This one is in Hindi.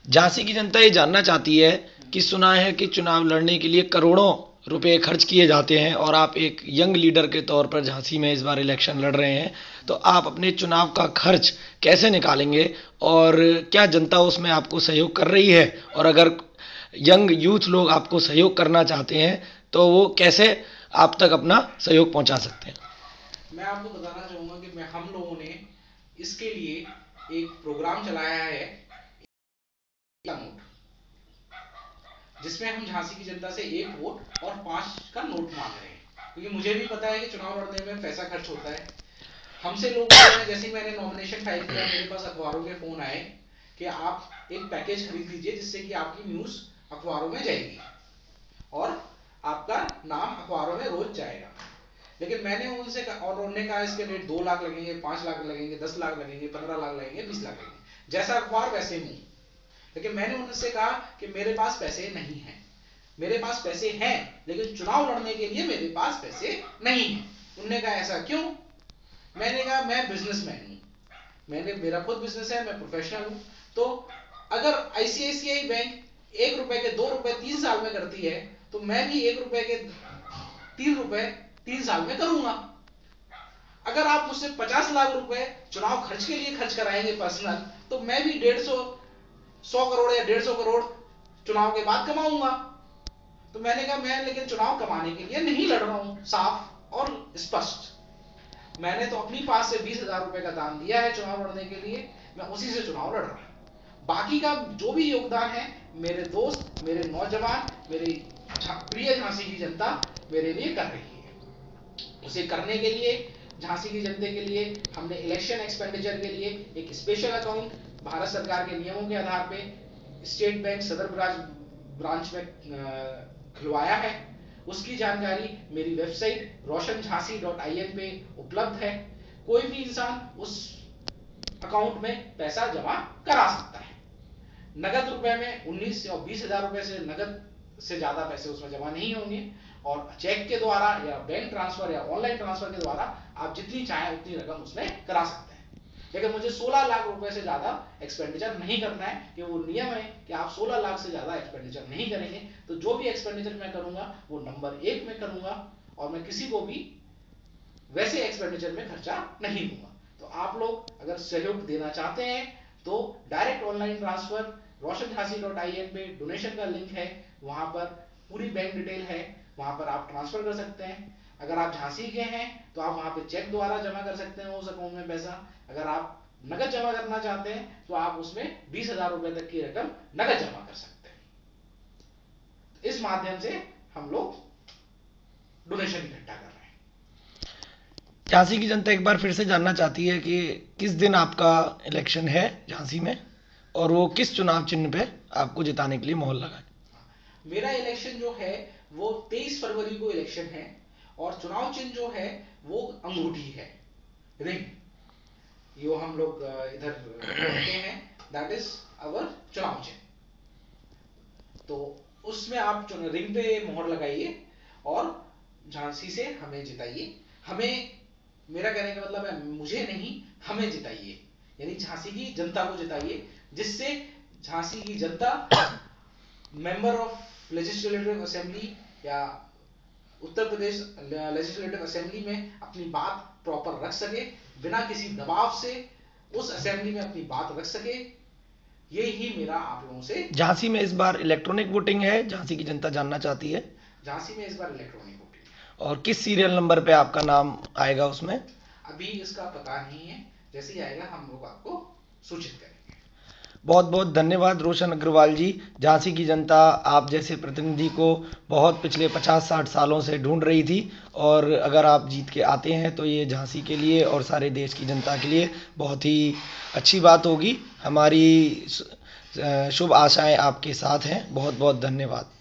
झांसी की जनता ये जानना चाहती है कि सुना है कि चुनाव लड़ने के लिए करोड़ों रुपए खर्च किए जाते हैं और आप एक यंग लीडर के तौर पर झांसी में इस बार इलेक्शन लड़ रहे हैं, तो आप अपने चुनाव का खर्च कैसे निकालेंगे और क्या जनता उसमें आपको सहयोग कर रही है? और अगर यंग यूथ लोग आपको सहयोग करना चाहते हैं तो वो कैसे आप तक अपना सहयोग पहुंचा सकते हैं? मैं आपको बताना चाहूंगा कि हम लोगों ने इसके लिए एक प्रोग्राम चलाया है, नोट, जिसमें हम झांसी की जनता से 1 वोट और 5 का नोट मांग रहे हैं, क्योंकि मुझे भी पता है कि चुनाव लड़ने में पैसा खर्च होता है। हमसे लोग बोल रहे हैं, जैसे मैंने नॉमिनेशन फाइल किया मेरे पास अखबारों के फोन आए कि आप एक पैकेज खरीद लीजिए जिससे कि आपकी न्यूज अखबारों में जाएगी और आपका नाम अखबारों में रोज जाएगा। लेकिन मैंने उनसे और उन्होंने कहा इसके रेट 2 लाख लगेंगे, 5 लाख लगेंगे, 10 लाख लगेंगे, 15 लाख लगेंगे, 20 लाख लगेंगे, जैसा अखबार वैसे मुंह। लेकिन मैंने उनसे कहा कि मेरे पास पैसे नहीं हैं, मेरे पास पैसे हैं लेकिन चुनाव लड़ने के लिए मेरे पास पैसे नहीं हैं। उन्होंने कहा ऐसा क्यों? मैंने कहा मैं बिजनेसमैन हूं, मेरा खुद बिजनेस है, मैं प्रोफेशनल हूं। तो अगर आईसीआईसीआई बैंक 1 रुपए के 2 रुपए 3 साल में करती है तो मैं भी 1 रुपए के 3 रुपए 3 साल में करूंगा। अगर आप मुझसे 50 लाख रुपए चुनाव खर्च के लिए खर्च कराएंगे पर्सनल, तो मैं भी 100 करोड़ या 150 करोड़ चुनाव के बाद कमाऊंगा। तो मैंने कहा मैं लेकिन चुनाव कमाने के लिए नहीं लड़ रहा हूं, साफ और स्पष्ट। मैंने तो अपनी पास से 20,000 रुपए का दान दिया है चुनाव लड़ने के लिए, मैं उसी से चुनाव लड़ रहा हूं। बाकी का जो भी योगदान है मेरे दोस्त, मेरे नौजवान, मेरी प्रिय झांसी की जनता मेरे लिए कर रही है। उसे करने के लिए झांसी की जनता के लिए हमने इलेक्शन एक्सपेंडिचर के लिए एक स्पेशल अकाउंट भारत सरकार के नियमों के आधार पे स्टेट बैंक सदर ब्रांच में खुलवाया है। उसकी जानकारी मेरी वेबसाइट roshanjhansi.in पे उपलब्ध है। कोई भी इंसान उस अकाउंट में पैसा जमा करा सकता है। नगद रुपए में 19 और 20,000 रुपए से नगद से ज्यादा पैसे उसमें जमा नहीं होंगे, और चेक के द्वारा या बैंक ट्रांसफर या ऑनलाइन ट्रांसफर के द्वारा आप जितनी चाहें उतनी रकम उसमें करा सकते हैं। लेकिन मुझे 16 लाख रुपए से ज्यादा एक्सपेंडिचर नहीं करना है, कि वो नियम है कि आप 16 लाख से ज्यादा एक्सपेंडिचर नहीं करेंगे। तो जो भी एक्सपेंडिचर मैं करूंगा वो नंबर 1 में करूंगा और मैं किसी को भी वैसे एक्सपेंडिचर में खर्चा नहीं दूंगा। तो आप लोग अगर सहयोग देना चाहते हैं तो डायरेक्ट ऑनलाइन ट्रांसफर roshanjhansi.in पे डोनेशन का लिंक है, वहां पर पूरी बैंक डिटेल है, वहां पर आप ट्रांसफर कर सकते हैं। अगर आप झांसी के हैं तो आप वहां पे चेक द्वारा जमा कर सकते हैं उस अकाउंट में पैसा। अगर आप नगद जमा करना चाहते हैं तो आप उसमें 20,000 रुपए तक की रकम नगद जमा कर सकते हैं। इस माध्यम से हम लोग डोनेशन इकट्ठा कर रहे हैं। झांसी की जनता एक बार फिर से जानना चाहती है कि किस दिन आपका इलेक्शन है झांसी में और वो किस चुनाव चिन्ह पे आपको जिताने के लिए मोहर लगाए। मेरा इलेक्शन जो है वो 23 फरवरी को इलेक्शन है और चुनाव चिन्ह जो है वो अंगूठी है, रिंग, यो हम लोग इधर कहते हैं, दैट इज अवर चुनाव चिन्ह। तो उसमें आप रिंग पे मोहर लगाइए और झांसी से हमें जिताइए। हमें, मेरा कहने का मतलब है मुझे नहीं, हमें जिताइए, यानी झांसी की जनता को जिताइए, जिससे झांसी की जनता मेंबर ऑफ लेजिस्लेटिव असेंबली या उत्तर प्रदेश लेजिस्लेटिव असेंबली में अपनी बात प्रॉपर रख सके, बिना किसी दबाव से उस असेंबली में अपनी बात रख सके। ये ही मेरा आप लोगों से। झांसी में इस बार इलेक्ट्रॉनिक वोटिंग है, झांसी की जनता जानना चाहती है। झांसी में इस बार इलेक्ट्रॉनिक वोटिंग। और किस सीरियल नंबर पे आपका नाम आएगा उसमें? अभी इसका पता नहीं है, जैसे ही आएगा हम लोग आपको सूचित करेंगे। बहुत बहुत धन्यवाद रोशन अग्रवाल जी। झांसी की जनता आप जैसे प्रतिनिधि को बहुत पिछले 50-60 सालों से ढूंढ रही थी और अगर आप जीत के आते हैं तो ये झांसी के लिए और सारे देश की जनता के लिए बहुत ही अच्छी बात होगी। हमारी शुभ आशाएं आपके साथ हैं। बहुत बहुत धन्यवाद।